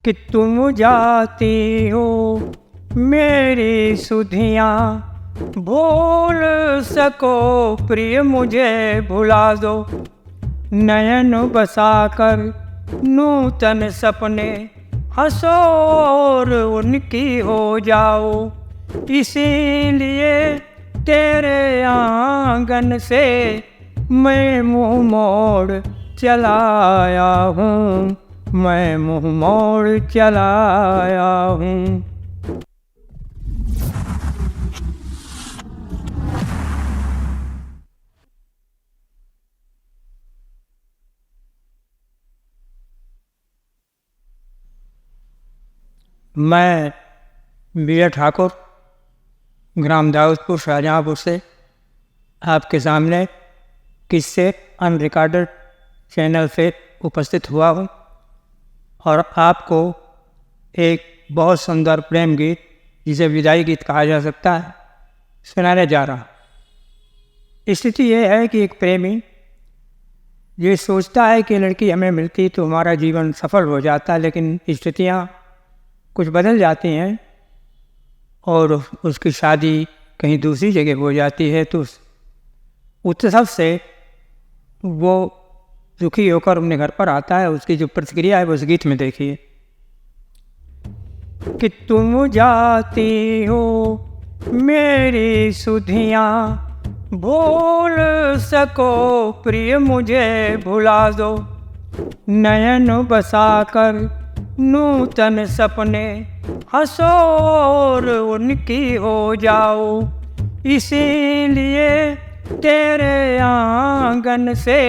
कि तुम जाती हो मेरी सुधियाँ, भूल सको प्रिय मुझे भुला दो। नयन बसाकर नूतन सपने हंसो और उनकी हो जाओ। इसीलिए तेरे आंगन से मैं मुँह मोड़ चला आया हूँ, मैं मुँह मोड़ चला आया हूँ। मैं बी.ए. ठाकुर, ग्राम दाऊदपुर, शाहजहाँपुर से आपके सामने किस्से अनरिकॉर्डेड चैनल से उपस्थित हुआ हूँ और आपको एक बहुत सुंदर प्रेम गीत, जिसे विदाई गीत कहा जा सकता है, सुनाने जा रहा हूँ। स्थिति यह है कि एक प्रेमी ये सोचता है कि लड़की हमें मिलती तो हमारा जीवन सफल हो जाता, लेकिन स्थितियाँ कुछ बदल जाती हैं और उसकी शादी कहीं दूसरी जगह हो जाती है। तो उस उत्सव से वो दुखी होकर अपने घर पर आता है। उसकी जो प्रतिक्रिया है वो उस गीत में देखिए कि तुम जाती हो मेरी सुधियाँ, भूल सको प्रिय मुझे भुला दो। नयन बसाकर नूतन सपने हंसो और उनकी हो जाओ। इसीलिए तेरे आंगन से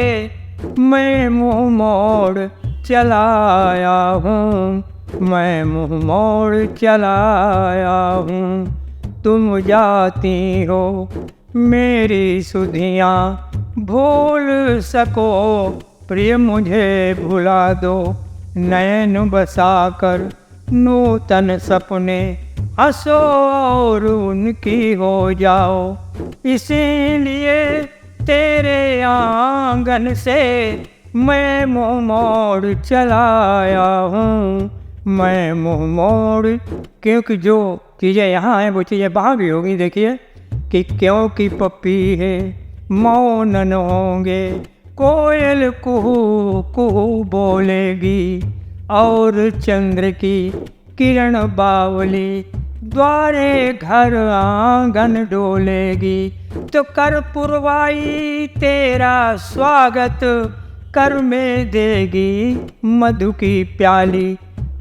मैं मुँह मोड़ चला आया हूँ, मैं मुँह मोड़ चला आया हूँ। तुम जाती हो मेरी सुधियाँ, भूल सको प्रिय मुझे भुला दो। नयन बसाकर नूतन सपने हंसो और उनकी हो जाओ। इसीलिए तेरे आंगन से मैं मुँह मोड़ चला आया हूँ, मैं मुँह मोड़। क्योंकि जो चीज़ें यहाँ हैं वो चीज़ें वहाँ भी होगी। देखिए कि क्योंकि पपी है मौन न होंगे, कोयल कुहू कुहू बोलेगी और चंद्र की किरण बावली द्वारे घर आंगन डोलेगी। तो कर पुरवाई तेरा स्वागत कर में देगी मधु की प्याली।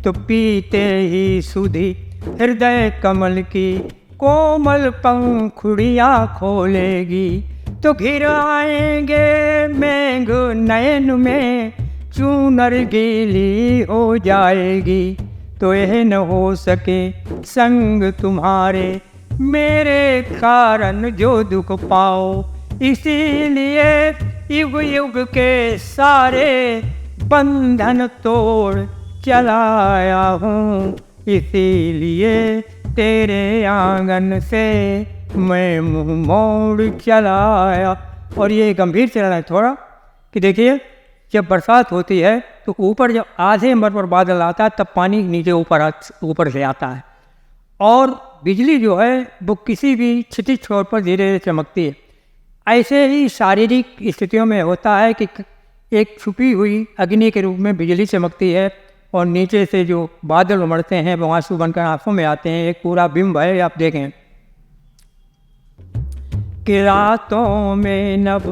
तो पीते ही सुधी हृदय कमल की कोमल पंखुड़ियाँ खोलेगी। तो घिर आएंगे मेघ नयन में चूनर गीली हो जाएगी। तो यह न हो सके संग तुम्हारे मेरे कारण जो दुख पाओ। इसीलिए युग युग के सारे बंधन तोड़ चला आया हूँ। इसीलिए तेरे आंगन से मैं मुँह मोड़ चला आया। और ये गंभीर चरण है थोड़ा कि देखिए, जब बरसात होती है तो ऊपर जब आधे अंबर पर बादल आता है तब पानी नीचे ऊपर से आता है और बिजली जो है वो किसी भी क्षितिज छोर पर धीरे धीरे चमकती है। ऐसे ही शारीरिक स्थितियों में होता है कि एक छुपी हुई अग्नि के रूप में बिजली चमकती है और नीचे से जो बादल उमड़ते हैं वो आंसू बनकर आंखों में आते हैं। एक पूरा बिंब है, आप देखें कि रातों में नभ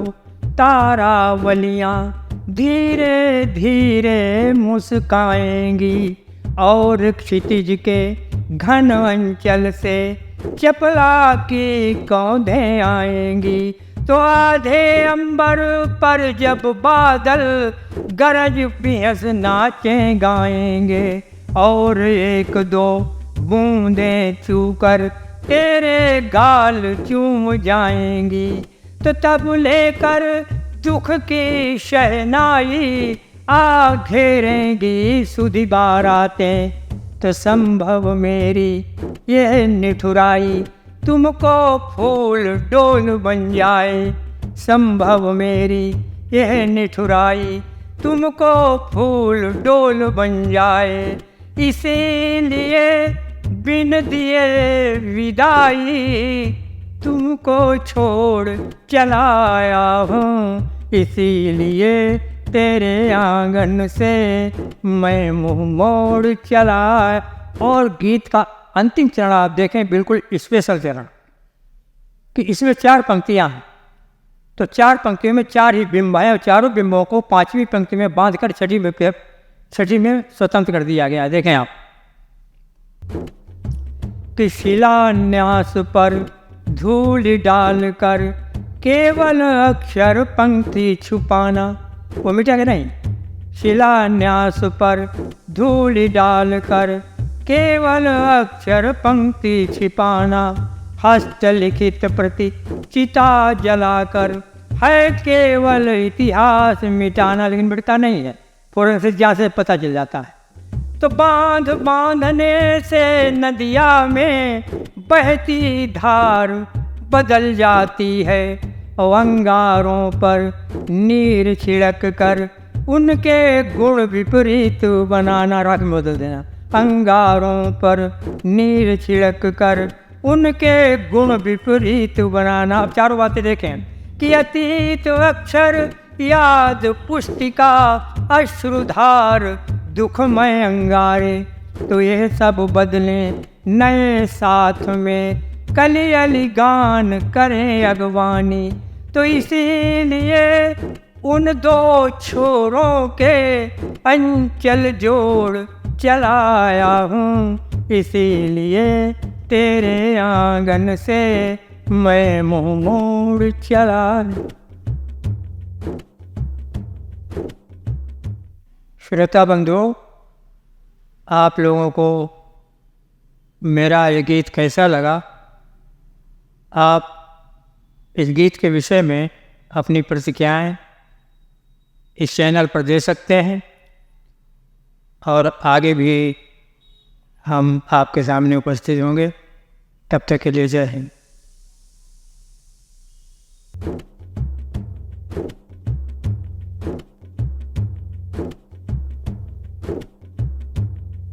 तारावलियाँ धीरे धीरे मुस्काएंगी और क्षितिज के घन अंचल से चपला की कौंधें आएंगी। तो आधे अंबर पर जब बादल गरज पियस नाचे गाएंगे और एक दो बूंदें छूकर तेरे गाल चूम जाएंगी। तो तब लेकर दुख की शहनाई आ घेरेंगी सुधी बारातें। तो संभव मेरी यह निठुराई तुमको फूल डोल बन जाए। संभव मेरी यह निठुराई तुमको फूल डोल बन जाए। इसीलिए बिन दिए विदाई तुमको छोड़ चला आया हूँ, इसीलिए तेरे आंगन से मैं मुँह मोड़ चला आया। और गीत का अंतिम चरण आप देखें, बिल्कुल स्पेशल चरण, कि इसमें 4 पंक्तियाँ हैं। तो 4 पंक्तियों में 4 ही बिंब आए और चारों बिंबों को 5वीं पंक्ति में बांधकर छठी में स्वतंत्र कर दिया गया। देखें आप कि शिलान्यास पर धूल डालकर केवल अक्षर पंक्ति छुपाना, वो मिटा के नहीं। शिलान्यास पर धूल डालकर केवल अक्षर पंक्ति छिपाना, हस्तलिखित प्रति चिता जलाकर है केवल इतिहास मिटाना। लेकिन मिटता नहीं है, फौरन से जहाँ से पता चल जाता है। तो बांधने से नदिया में बहती धार बदल जाती है, अंगारों पर नीर छिड़क कर उनके गुण विपरीत बनाना। रात में बदल देना। अंगारों पर नीर छिड़क कर उनके गुण विपरीत बनाना। अब चारों बातें देखें कि अतीत अक्षर याद पुस्तिका अश्रुधार दुखमय अंगारे, तो ये सब बदले नए साथ में कली अली गान करें अगवानी। तो इसीलिए उन 2 छोरों के अंचल जोड़ चलाया हूँ, इसीलिए तेरे आंगन से मैं मुँह मोड़ चला। श्रोता बंधुओं, आप लोगों को मेरा ये गीत कैसा लगा? आप इस गीत के विषय में अपनी प्रतिक्रियाएं इस चैनल पर दे सकते हैं और आगे भी हम आपके सामने उपस्थित होंगे। तब तक के लिए जय हिंद।